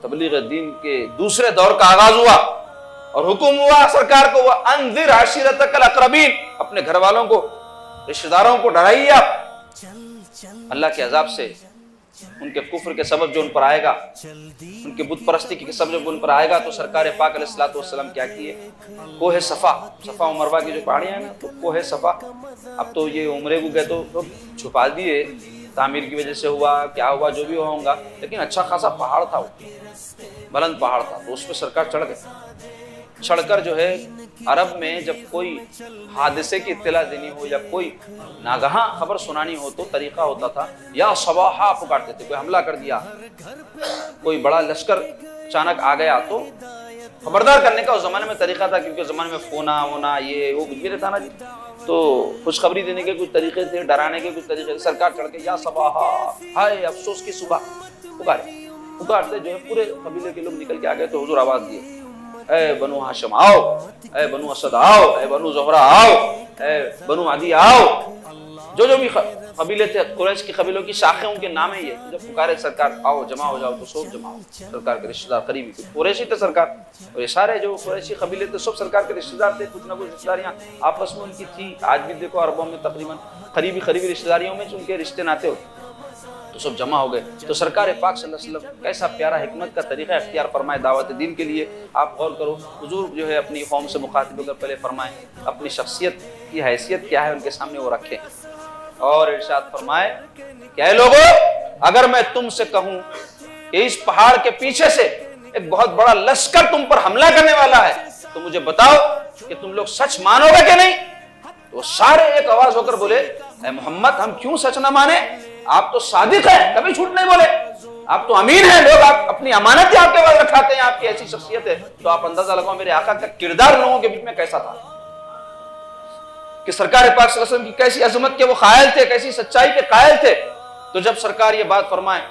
تبلیغ دین کے دوسرے دور کا آغاز ہوا اور حکم ہوا سرکار کو، وہ انذر عشیرتک الاقربین، اپنے گھر والوں کو، رشتہ داروں کو ڈرائیے آپ اللہ کے عذاب سے، ان کے کفر کے سبب جو ان پر آئے گا، ان کے بت پرستی کے سبب جو ان پر آئے گا۔ تو سرکار پاک علیہ الصلوۃ والسلام کیا کیے، کوہ صفا و مروہ کی جو پہاڑیاں ہیں نا، تو کوہ صفا، اب تو یہ عمرے کو گئے تو چھپا دیے، تعمیر کی وجہ سے ہوا کیا ہوا جو بھی ہوگا، لیکن اچھا خاصا پہاڑ تھا، وہ بلند پہاڑ تھا، تو اس پہ سرکار چڑھ گئے۔ چڑھ کر جو ہے عرب میں جب کوئی حادثے کی اطلاع دینی ہو یا کوئی ناگہاں خبر سنانی ہو تو طریقہ ہوتا تھا یا صباحا پکارتے تھے، کوئی حملہ کر دیا، کوئی بڑا لشکر اچانک آ گیا تو خبردار کرنے کا اس زمانے میں طریقہ تھا، کیونکہ اس زمانے میں فونا ہونا یہ وہ کچھ بھی نہیں تھا نا جی، تو خوشخبری دینے کے کچھ طریقے تھے، ڈرانے کے کچھ طریقے تھے۔ سرکار چڑھ کے یا صباحا، ہائے افسوس کی صبح، پکارتے جو ہے پورے قبیلے کے لوگ نکل کے آ گئے تو حضور آواز دیے، اے بنو ہاشم آؤ، اے بنو اسد آؤ، اے بنو زہرہ آؤ، اے بنو عدی آؤ، جو بھی قبیلے تھے قریش کی قبیلوں کی شاخیں ان کے نام ہیں، یہ جب پکارے سرکار آؤ جمع ہو جاؤ تو سب جمع ہو، سرکار کے رشتہ دار قریبی تھے، قریشی تھے سرکار، اور یہ سارے جو قریشی قبیلے تھے سب سرکار کے رشتہ دار تھے، کچھ نہ کچھ رشتہ داریاں آپس میں ان کی تھی، آج بھی دیکھو عربوں میں تقریباً قریبی رشتہ داریوں میں ان کے رشتے ناتے ہوتے، تو سب جمع ہو گئے۔ تو سرکار پاک صلی اللہ علیہ وسلم کیسا پیارا حکمت کا طریقہ اختیار فرمائے دعوت دین کے لیے، آپ غور کرو، حضور جو ہے اپنی قوم سے مخاطب ہو کر پہلے فرمائے اپنی شخصیت کی حیثیت کیا ہے ان کے سامنے وہ رکھیں، اور ارشاد فرمائے کہ اے لوگو اگر میں تم سے کہوں کہ اس پہاڑ کے پیچھے سے ایک بہت بڑا لشکر تم پر حملہ کرنے والا ہے تو مجھے بتاؤ کہ تم لوگ سچ مانو گے کہ نہیں؟ تو سارے ایک آواز ہو کر بولے اے محمد ہم کیوں سچ نہ مانے، آپ تو صادق ہیں، کبھی جھوٹ نہیں بولے، آپ تو امین ہیں، لوگ آپ اپنی امانت ہی آپ کے پاس رکھاتے ہیں، آپ کی ایسی شخصیت ہے۔ تو آپ اندازہ لگاؤ میرے آقا کا کردار لوگوں کے بیچ میں کیسا تھا، کہ سرکار پاک صلی اللہ علیہ وسلم کی کیسی عظمت کے وہ قائل تھے، کیسی سچائی کے قائل تھے۔ تو جب سرکار یہ بات فرمائے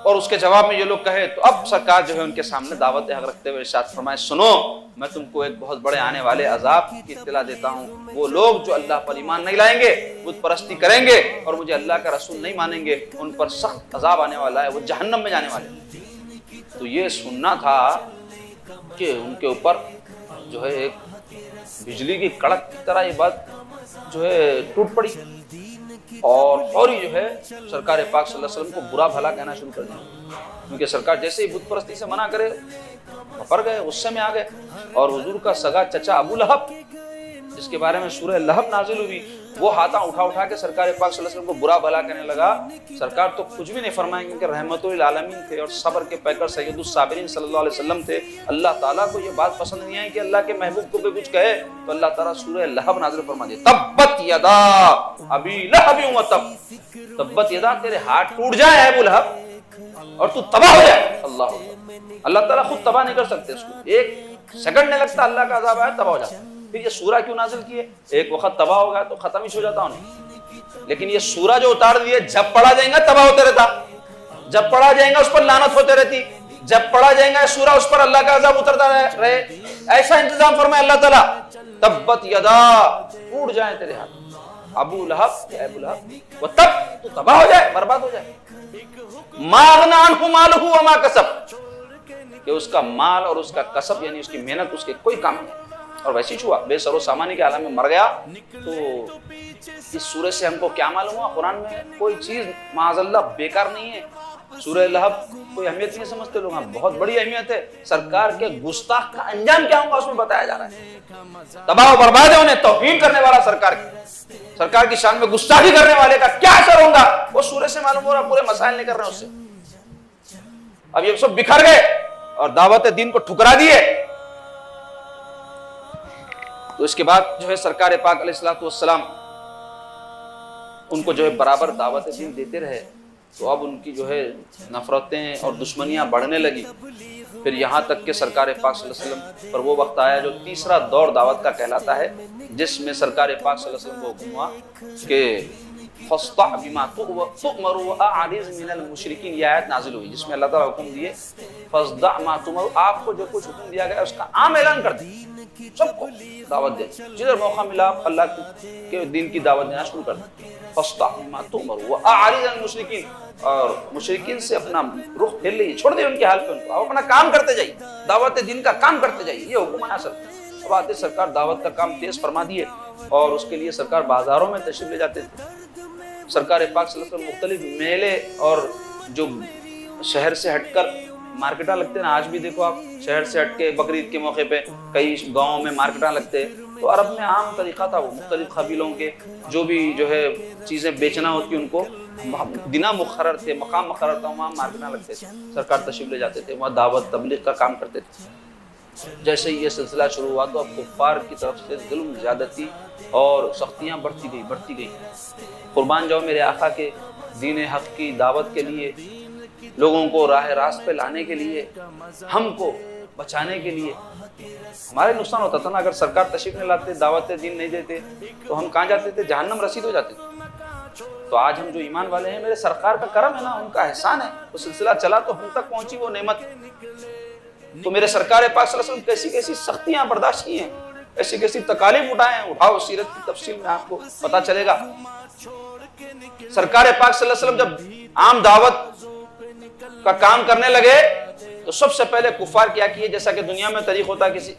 اور اس کے جواب میں یہ لوگ کہے تو اب سرکار جو ہے ان کے سامنے دعوت حق رکھتے ہوئے ارشاد فرمائے سنو میں تم کو ایک بہت بڑے آنے والے عذاب کی اطلاع دیتا ہوں، وہ لوگ جو اللہ پر ایمان نہیں لائیں گے، بت پرستی کریں گے اور مجھے اللہ کا رسول نہیں مانیں گے، ان پر سخت عذاب آنے والا ہے، وہ جہنم میں جانے والے ہیں۔ تو یہ سننا تھا کہ ان کے اوپر جو ہے ایک بجلی کی کڑک کی طرح یہ بات جو ہے ٹوٹ پڑی اور فوری جو ہے سرکار پاک صلی اللہ علیہ وسلم کو برا بھلا کہنا شروع کر دیا، کیونکہ سرکار جیسے ہی بت پرستی سے منع کرے پھر گئے، غصے میں آ گئے، اور حضور کا سگا چچا ابو لہب جس کے بارے میں سورہ لہب نازل ہوئی وہ ہاتھاں اٹھا کے سرکار پاک صلی اللہ علیہ وسلم کو برا بھلا کہنے لگا۔ سرکار تو کچھ بھی نہیں فرمائیں گے کہ رحمت للعالمین تھے اور صبر کے پیکر سید الصابرین صلی اللہ علیہ وسلم تھے، اللہ تعالیٰ کو یہ بات پسند نہیں آئی کہ اللہ کے محبوب کو کوئی کچھ کہے، تو اللہ تعالیٰ سورہ لہب نازل فرما دیا تبت یدا ابی لہب و تب، تبت یدا تیرے ہاتھ ٹوٹ جائے ابو لہب اور تو تباہ ہو جائے۔ اللہ تعالیٰ خود تباہ نہیں کر سکتے، اس کو ایک سیکنڈ نہیں لگتا، اللہ کا عذاب آیا تباہ ہو جاتا۔ پھر یہ سورہ کیوں نازل کی ہے؟ ایک وقت تباہ ہو گیا تو ختم ہی ہو جاتا انہیں، لیکن یہ سورہ جو اتار دیے جب پڑھا جائیں گا تباہ ہوتے رہتا، جب پڑھا جائیں گا اس پر لعنت ہوتے رہتی، جب پڑھا جائیں گا سورہ اس پر اللہ کا عذاب اترتا رہے، ایسا انتظام فرمائے اللہ تعالیٰ تبت یدا ٹوٹ جائیں تیرے ہاتھ ابو لہب وہ تب تو تباہ ہو جائے، برباد ہو جائے، ما اغنی عنہ مالہ وما کسب، کہ اس کا مال اور اس کا کسب یعنی اس کی محنت اس کے کوئی کام نہیں، اور ویسے ہی ہوا بے سر و سامانی کے عالم میں مر گیا۔ تو اس سورہ سے ہم کو کیا معلوم ہوا؟ قرآن میں کوئی چیز معاذ اللہ بیکار نہیں ہے، سورہ لہب کوئی اہمیت نہیں سمجھتے لوگ، بہت بڑی اہمیت ہے، سرکار کے گستاخ کا انجام کیا ہوگا اس میں بتایا جا رہا ہے، تباہ و برباد ہے انہیں توہین کرنے والا سرکار کی شان میں گستاخی کرنے والے کا کیا اثر ہوگا وہ سورہ سے معلوم ہو رہا، پورے مسائل نہیں کر رہے ہیں اس سے۔ اب یہ سب بکھر گئے اور دعوت دین کو ٹھکرا دیے، تو اس کے بعد جو ہے سرکار پاک علیہ الصلوۃ والسلام ان کو جو ہے برابر دعوت دین دیتے رہے، تو اب ان کی جو ہے نفرتیں اور دشمنیاں بڑھنے لگی، پھر یہاں تک کہ سرکار پاک صلی اللہ علیہ وسلم پر وہ وقت آیا جو تیسرا دور دعوت کا کہلاتا ہے، جس میں سرکار پاک صلی اللہ علیہ وسلم کو حکم ہوا کہ فاصدع بما تؤمر واعرض من المشرکین، یہ آیت نازل ہوئی جس میں اللہ تعالیٰ حکم دیے فاصدع ما تؤمر، آپ کو جو کچھ حکم دیا گیا اس کا عام اعلان کر دیں، سب کو دعوت دیں، جدھر موقع ملا آپ اللہ کے دین کی دعوت دینا شروع کر دیں۔ فاصدع بما تؤمر واعرض عن المشرکین، اور مشرکین سے اپنا رخ پھیر لیجیے، چھوڑ دیں ان کے حال پہ، ان کو آپ اپنا کام کرتے جائیے، دعوت دین کا کام کرتے جائیے، یہ حکم ہے اصل۔ اب آتے سرکار دعوت کا کام تیز فرما دیے، اور اس کے لیے سرکار بازاروں میں تشریف لے جاتے تھے۔ سرکار پاک صلی اللہ علیہ وسلم مختلف میلے اور جو شہر سے ہٹ کر مارکیٹاں لگتے ہیں نا، آج بھی دیکھو آپ شہر سے ہٹ کے بقرعید کے موقع پہ کئی گاؤں میں مارکیٹاں لگتے ہیں، تو عرب میں عام طریقہ تھا، وہ مختلف قبیلوں کے جو بھی جو ہے چیزیں بیچنا ہوتی ان کو دن مقرر تھے، مقام مقرر تھا، وہاں مارکیٹاں لگتے تھے، سرکار تشریف لے جاتے تھے، وہاں دعوت تبلیغ کا کام کرتے تھے۔ جیسے ہی یہ سلسلہ شروع ہوا تو اب کفار کی طرف سے ظلم، زیادتی اور سختیاں بڑھتی گئی۔ قربان جاؤ میرے آقا کے دین حق کی دعوت کے لیے، لوگوں کو راہ راست پہ لانے کے لیے، ہم کو بچانے کے لیے ہمارے نقصان ہوتا تھا نا۔ اگر سرکار تشریف نہیں لاتے، دعوت دین نہیں دیتے، تو ہم کہاں جاتے تھے؟ جہنم رسید ہو جاتے تھے۔ تو آج ہم جو ایمان والے ہیں، میرے سرکار کا کرم ہے نا، ان کا احسان ہے، وہ سلسلہ چلا تو ہم تک پہنچی وہ نعمت۔ تو میرے سرکار پاک صلی اللہ علیہ وسلم کیسی کیسی سختیاں برداشت کی ہیں، ایسی کیسی تکالیف اٹھائے ہیں، اٹھاؤ سیرت کی تفصیل میں آپ کو پتہ چلے گا۔ سرکار پاک صلی اللہ علیہ وسلم جب عام دعوت کا کام کرنے لگے تو سب سے پہلے کفار کیا کیے، جیسا کہ دنیا میں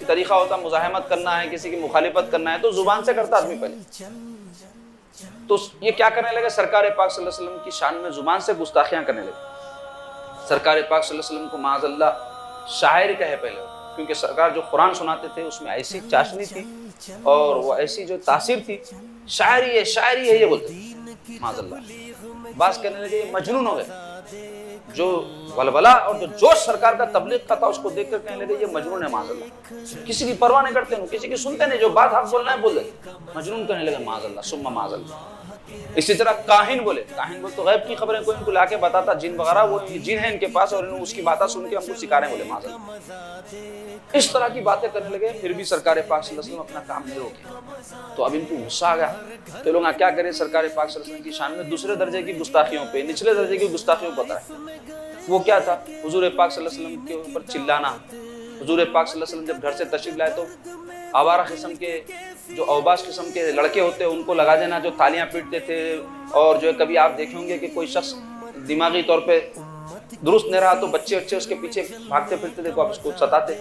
طریقہ ہوتا مزاحمت کرنا ہے، کسی کی مخالفت کرنا ہے تو زبان سے کرتا آدمی پہلے۔ تو یہ کیا کرنے لگے؟ سرکار پاک صلی اللہ علیہ وسلم کی شان میں زبان سے گستاخیاں کرنے لگے۔ سرکار پاک صلی اللہ علیہ وسلم کو معاذ اللہ شاعر کہے پہلے، کیونکہ سرکار جو قرآن سناتے تھے اس میں ایسی چاشنی تھی اور وہ ایسی جو تاثیر تھی، شاعری ہے یہ بولتے تھے معاذ اللہ۔ بعض کہنے لگے یہ مجنون ہو گئے، جو ولولہ اور جو جوش سرکار کا تبلیغ کا تھا اس کو دیکھ کر کہنے لگے یہ مجنون ہے معاذ اللہ، کسی کی پرواہ نہیں کرتے ہیں، کسی کی سنتے نہیں، جو بات حق بولنا ہے بول دیں، مجنون کہنے لگے معاذ اللہ ثم معاذ اللہ۔ اسی طرح کاہن بولے تو غیب کی خبریں کوئی ان کو لا کے بتاتا، جن وغیرہ، وہ جن ہیں ان کے پاس اور انہوں اس کی باتیں سن کے ہم کو سکھا رہے ہیں، بولے معاذ اللہ۔ اس طرح کی باتیں کرنے لگے، پھر بھی سرکار پاک صلی اللہ علیہ وسلم اپنا کام نہیں روکے۔ تو اب ان کو غصہ آ گیا، تو لوگ کیا کریں، سرکار پاک صلی اللہ علیہ وسلم کی شان میں دوسرے درجے کی گستاخیوں پہ، نچلے درجے کی گستاخیوں کو بتائیں۔ وہ کیا تھا؟ حضور پاک صلی اللہ علیہ وسلم کے اوپر چلانا۔ حضور پاک صلی اللہ علیہ وسلم جب گھر سے تشریف لائے تو آوارہ قسم کے جو اوباش قسم کے لڑکے ہوتے ان کو لگا دینا، جو تالیاں پیٹتے تھے، اور جو کبھی آپ دیکھیں ہوں گے کہ کوئی شخص دماغی طور پہ درست نہیں رہا تو بچے اس کے پیچھے بھاگتے پھرتے تھے، آپ اس کو ستاتے،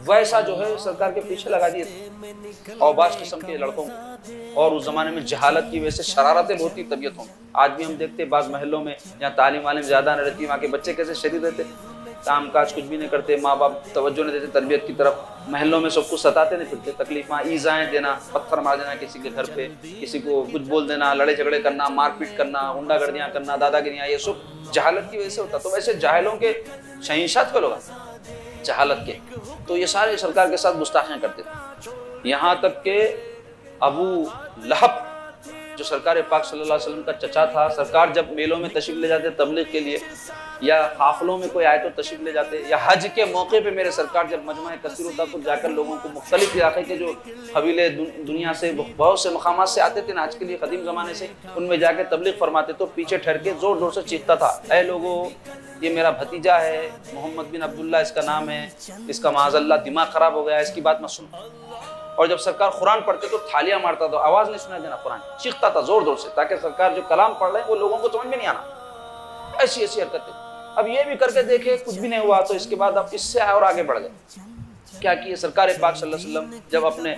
ویسا جو ہے سرکار کے پیچھے لگا دیے تھے اوباش قسم کے لڑکوں کو۔ اور اس زمانے میں جہالت کی وجہ سے شرارتیں بہت ہی طبیعت ہوں، آج بھی ہم دیکھتے بعض محلوں میں جہاں تعلیم والم زیادہ نہ رہتی، وہاں کے بچے کیسے شریر رہتے، کام کاج کچھ بھی نہیں کرتے، ماں باپ توجہ نہیں دیتے تربیت کی طرف، محلوں میں سب کو ستاتے نہیں پھرتے، تکلیفاں ایذائیں دینا، پتھر مار دینا کسی کے گھر پہ، کسی کو کچھ بول دینا، لڑے جھگڑے کرنا، مار پیٹ کرنا، غنڈہ گردیاں کرنا، دادا گریاں، یہ سب جہالت کی وجہ سے ہوتا۔ تو ویسے جاہلوں کے شہنشاہ کو لوگ جہالت کے، تو یہ سارے سرکار کے ساتھ گستاخیاں کرتے تھے، یہاں تک کہ ابو لہب جو سرکار پاک صلی اللہ علیہ وسلم کا چچا تھا، سرکار جب میلوں میں تشریف لے جاتے تبلیغ کے لیے، یا قافلوں میں کوئی آئے تو تشریف لے جاتے، یا حج کے موقع پہ میرے سرکار جب مجمع کثیر ہوتا تو جا کر لوگوں کو مختلف علاقے کے جو قبیلے دنیا سے بہت سے مقامات سے آتے تھے نا، آج کے لیے قدیم زمانے سے، ان میں جا کے تبلیغ فرماتے تو پیچھے ٹھہر کے زور زور سے چیختا تھا، اے لوگوں یہ میرا بھتیجا ہے، محمد بن عبداللہ اس کا نام ہے، اس کا معاذ اللہ دماغ خراب ہو گیا، اس کی بات مت سنو۔ اور جب سرکار قرآن پڑھتے تو تھالیاں مارتا تھا، آواز نہیں سنا دینا، قرآن چیختا تھا زور زور سے، تاکہ سرکار جو کلام پڑھ رہے ہیں وہ لوگوں کو سمجھ میں نہیں آنا، ایسی حرکتیں۔ اب یہ بھی کر کے دیکھے کچھ بھی نہیں ہوا، تو اس کے بعد اب اس سے اور آگے بڑھ گئے۔ کیا کیے سرکار پاک صلی اللہ علیہ وسلم جب اپنے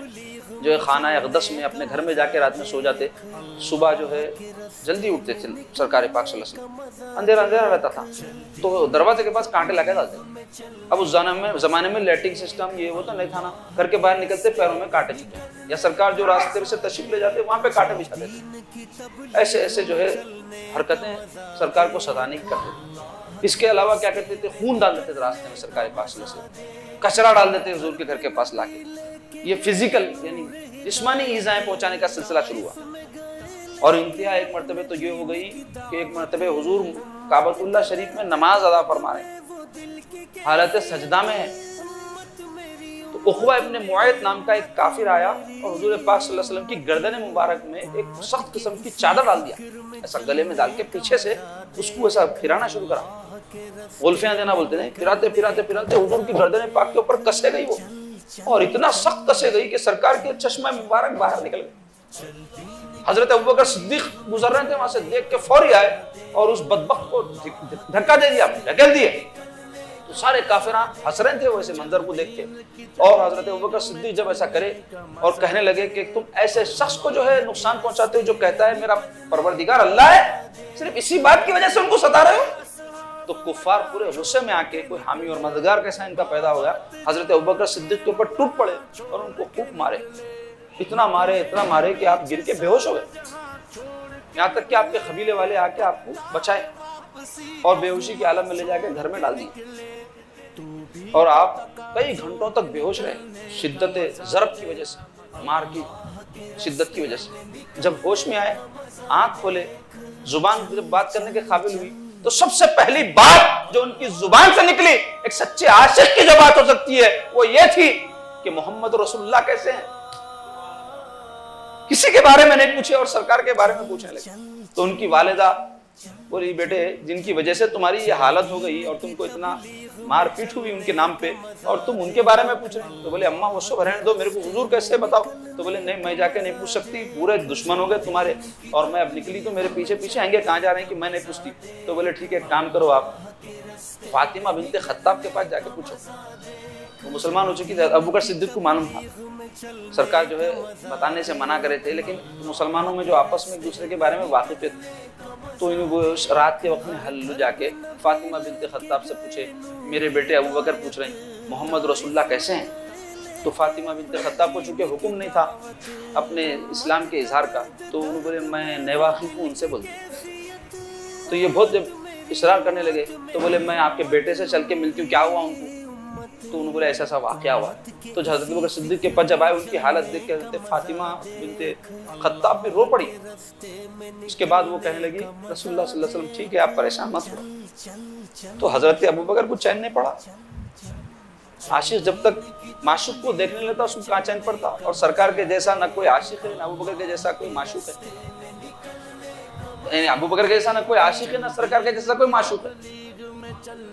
جو ہے خانہ اقدس میں اپنے گھر میں جا کے رات میں سو جاتے، صبح جو ہے جلدی اٹھتے تھے سرکار پاک صلی اللہ علیہ وسلم، اندھیرا رہتا تھا تو دروازے کے پاس کانٹے لگے ڈالتے۔ اب اس زمانے میں لیٹنگ سسٹم یہ وہ تو نہیں تھا نا، گھر کے باہر نکلتے پیروں میں کانٹے چھوٹے، یا سرکار جو راستے سے تشریف لے جاتے وہاں پہ کانٹے بچھاتے تھے۔ ایسے جو ہے حرکتیں سرکار کو ستانے کی کرتے تھے۔ اس کے علاوہ کیا کرتے تھے، خون ڈال دیتے تھے راستے میں سرکار پاک صلی اللہ علیہ وسلم، کچرا ڈال دیتے حضور کے گھر کے پاس لا کے۔ یہ فزیکل یعنی جسمانی ایذائیں پہنچانے کا سلسلہ شروع ہوا، اور انتہا ایک مرتبہ تو یہ ہو گئی کہ ایک مرتبہ حضور کعبۃ اللہ شریف میں نماز ادا فرما رہے ہیں، حالت سجدہ میں ہے، تو عقبہ ابن معیط نام کا ایک کافر آیا اور حضور پاک صلی اللہ علیہ وسلم کی گردن مبارک میں ایک سخت قسم کی چادر ڈال دیا، ایسا گلے میں ڈال کے پیچھے سے اس کو ایسا پھرانا شروع کرا، غلفیاں دینا بولتے ہیں، پھراتے حضور کی گردن پاک کے اوپر کسے گئی وہ، اور اتنا سخت کسے گئی کہ سرکار کے چشمہ مبارک باہر نکل گئے. حضرت ابوبکر صدیق گزر رہے تھے وہاں سے, دیکھ کے فوری آئے اور اس بدبخت کو دھکا دے دیا, ڈھکیل دیے. تو سارے کافران ہنس رہے تھے ویسے منظر کو دیکھ کے. اور حضرت ابوبکر صدیق جب ایسا کرے اور کہنے لگے کہ تم ایسے شخص کو جو ہے نقصان پہنچاتے ہو جو کہتا ہے میرا پروردگار اللہ ہے, صرف اسی بات کی وجہ سے ان کو ستا رہے ہو. تو کفار پورے غصے میں آ کے کوئی حامی اور مددگار کیسا ان کا پیدا ہو گیا, حضرت ابوبکر صدیق کے اوپر ٹوٹ پڑے اور ان کو خوب مارے. اتنا مارے کہ آپ گر کے بے ہوش ہو گئے, یہاں تک کہ آپ کے قبیلے والے آ کے آپ کو بچائے اور بے ہوشی کے عالم میں لے جا کے گھر میں ڈال دیے. اور آپ کئی گھنٹوں تک بے ہوش رہے شدت ضرب کی وجہ سے, مار کی شدت کی وجہ سے. جب ہوش میں آئے, آنکھ کھولے, زبان جب بات کرنے کے قابل ہوئی, تو سب سے پہلی بات جو ان کی زبان سے نکلی, ایک سچے عاشق کی جو بات ہو سکتی ہے, وہ یہ تھی کہ محمد رسول اللہ کیسے ہیں. کسی کے بارے میں نہیں پوچھے اور سرکار کے بارے میں پوچھنے لگے. تو ان کی والدہ بولی, بیٹے جن کی وجہ سے تمہاری یہ حالت ہو گئی اور تم کو اتنا مار پیٹ ہوئی ان کے نام پہ, اور تم ان کے بارے میں پوچھ رہے. تو بولے اماں وہ سب رہنے دو, میرے کو حضور کیسے بتاؤ. تو بولے نہیں میں جا کے نہیں پوچھ سکتی, پورے دشمن ہو گئے تمہارے, اور میں اب نکلی تو میرے پیچھے پیچھے آئیں گے, کہاں جا رہے ہیں کہ میں نہیں پوچھتی. تو بولے ٹھیک ہے کام کرو, آپ فاطمہ بنت خطاب کے پاس جا کے پوچھو. وہ مسلمان ہو چکی تھی. ابوبکر صدیق کو معلوم تھا, سرکار جو ہے بتانے سے منع کرے تھے, لیکن مسلمانوں میں جو آپس میں ایک دوسرے کے بارے میں واقف تھے, تو انہیں وہ رات کے وقت میں حل جا کے فاطمہ بنت خطاب سے پوچھے, میرے بیٹے ابوبکر پوچھ رہے ہیں محمد رسول اللہ کیسے ہیں. تو فاطمہ بنت خطاب کو چونکہ حکم نہیں تھا اپنے اسلام کے اظہار کا, تو انہوں بولے میں نواقف ہوں, ان سے بولتی. تو یہ بہت جب اصرار کرنے لگے تو بولے میں آپ کے بیٹے سے چل کے ملتی ہوں, کیا ہوا ان کو. تو انہوں بولے ایسا واقعہ ہوا. تو حضرت ابوبکر صدیق کے پاس جب آئے, ان کی حالت دیکھ کے حضرت فاطمہ بنت خطاب بھی رو پڑی. اس کے بعد وہ کہنے لگی رسول اللہ صلی اللہ علیہ وسلم ٹھیک ہے آپ پریشان مت ہو. تو حضرت ابوبکر کو چین نہیں پڑا. عاشق جب تک معشوق کو دیکھنے لیتا اس کو کہاں چین پڑتا, اور سرکار کے جیسا نہ کوئی عاشق ہے, نہ ابوبکر کے جیسا کوئی معشوق ہے. یعنی ابوبکر کے جیسا نہ کوئی عاشق ہے, نہ سرکار کے جیسا کوئی معشوق ہے.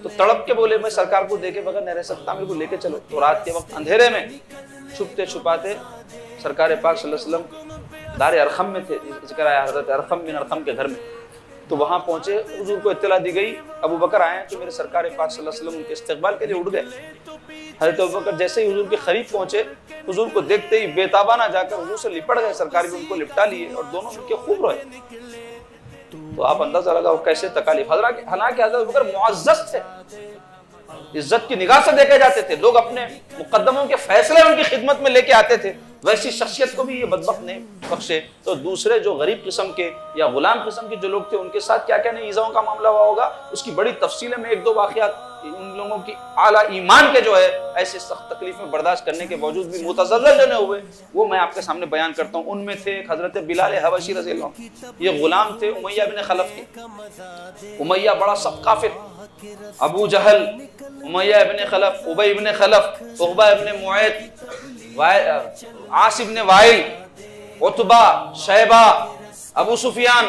تو تڑپ کے بولے میں سرکار کو دیکھے بغیر نہیں رہ سکتا, میرے کو لے کے چلو. تو رات کے وقت اندھیرے میں چھپتے چھپاتے سرکار پاک صلی اللہ علیہ وسلم دار ارقم میں تھے, ذکر آیا حضرت ارقم بن ارقم کے گھر میں. تو وہاں پہنچے, حضور کو اطلاع دی گئی ابوبکر آئے ہیں, تو میرے سرکار پاک صلی اللہ علیہ وسلم ان کے استقبال کے لیے اٹھ گئے. حضرت ابوبکر جیسے ہی حضور کے قریب پہنچے, حضور کو دیکھتے ہی بے تابانہ جا کر حضور سے لپٹ گئے. سرکار بھی ان کو لپٹا لیے اور دونوں مل کے خوب روئے. تو آپ اندازہ لگاؤ کیسے تکالیف. حالانکہ حضرت ابوبکر معزز تھے, عزت کی نگاہ سے دیکھے جاتے تھے, لوگ اپنے مقدموں کے فیصلے ان کی خدمت میں لے کے آتے تھے. ویسی شخصیت کو بھی یہ بدبخت نے بخشے, تو دوسرے جو غریب قسم کے یا غلام قسم کے جو لوگ تھے ان کے ساتھ کیا کیا نہیں ایذاؤں کا معاملہ ہوا ہوگا, اس کی بڑی تفصیل میں ایک دو واقعات ان لوگوں کی اعلیٰ ایمان کے جو ہے ایسے سخت تکلیف میں برداشت کرنے کے باوجود بھی متزلزل جو ہوئے, وہ میں آپ کے سامنے بیان کرتا ہوں. ان میں تھے ایک حضرت بلال حبشی رضی اللہ عنہ, یہ غلام تھے امیہ بن خلف کے. امیہ بڑا سخت کافر, ابو جہل, امیہ ابن خلف, ابی ابن خلف, عقبہ ابن معیط, عاص ابن وائل, عتبہ, شیبہ, ابو سفیان,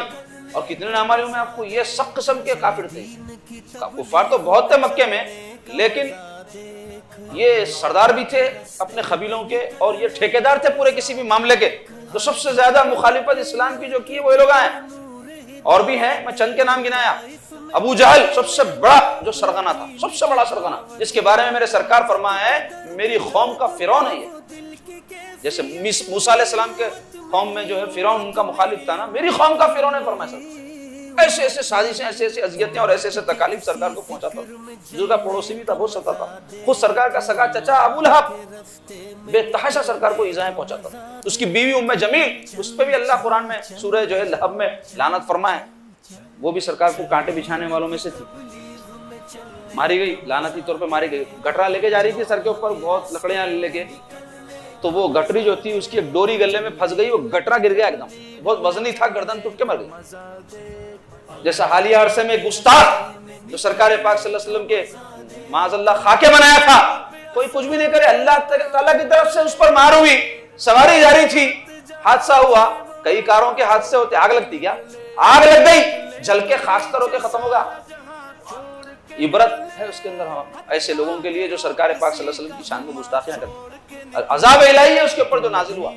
اور کتنے نام معلوم میں آپ کو. یہ سخت قسم کے کافر تھے. کفار تو بہت تھے مکے میں, لیکن یہ سردار بھی تھے اپنے قبیلوں کے, اور یہ ٹھیکیدار تھے پورے کسی بھی معاملے کے. تو سب سے زیادہ مخالفت اسلام کی جو کی وہ لوگ ہیں, اور بھی ہیں, میں چند کے نام گنایا. ابو جہل سب سے بڑا جو سرغنہ تھا, سب سے بڑا سرغنہ, جس کے بارے میں میرے سرکار فرمایا ہے میری قوم کا فرعون ہے یہ. جیسے موسیٰ علیہ السلام کے قوم میں جو ہے فرعون ان کا مخالف تھا نا, میری قوم کا فرعون ہے فرمایا سرکار. ایسے ایسے سازشیں, ایسے ایسے اذیتیں اور ایسے ایسے تکالیف سرکار کو پہنچاتا تھا. حضور کا پڑوسی بھی تھا, بہت ستاتا تھا. خود سرکار کا سگا چچا ابو لہب بے تحاشا سرکار کو ایذائیں پہنچاتا تھا. اس کی بیوی ام جمیل, اس پہ بھی اللہ قرآن میں سورہ جو ہے لہب میں لعنت فرمائے, وہ بھی سرکار کو کانٹے بچھانے والوں میں سے تھی. ماری گئی, لعنتی طور پہ ماری گئی. گٹرا لے کے جا رہی تھی سر کے اوپر, بہت لکڑیاں لے کے, تو وہ گٹری جو تھی اس کی ایک ڈوری گلے میں پھنس گئی, وہ گٹرا گر گیا ایک دم, بہت وزنی تھا, گردن ٹوٹ کے مر گئی. جیسا حالیہ عرصے میں گستاخ جو سرکار پاک صلی اللہ علیہ وسلم کے معاذ اللہ خاکے بنایا تھا, کوئی کچھ بھی نہیں کرے, اللہ تعالیٰ کی طرف سے اس پر مار ہوئی, سواری جاری تھی, حادثہ ہوا. کئی کاروں کے حادثے ہوتے, آگ لگتی کیا, آگ لگ گئی, جل کے خاکستر ہو کے ختم ہوگا. عبرت ہے اس کے اندر ایسے لوگوں کے لیے جو سرکار پاک صلی اللہ علیہ وسلم کی شان میں گستاخیاں کرتے. عذاب الہی ہے اس کے اوپر جو نازل ہوا.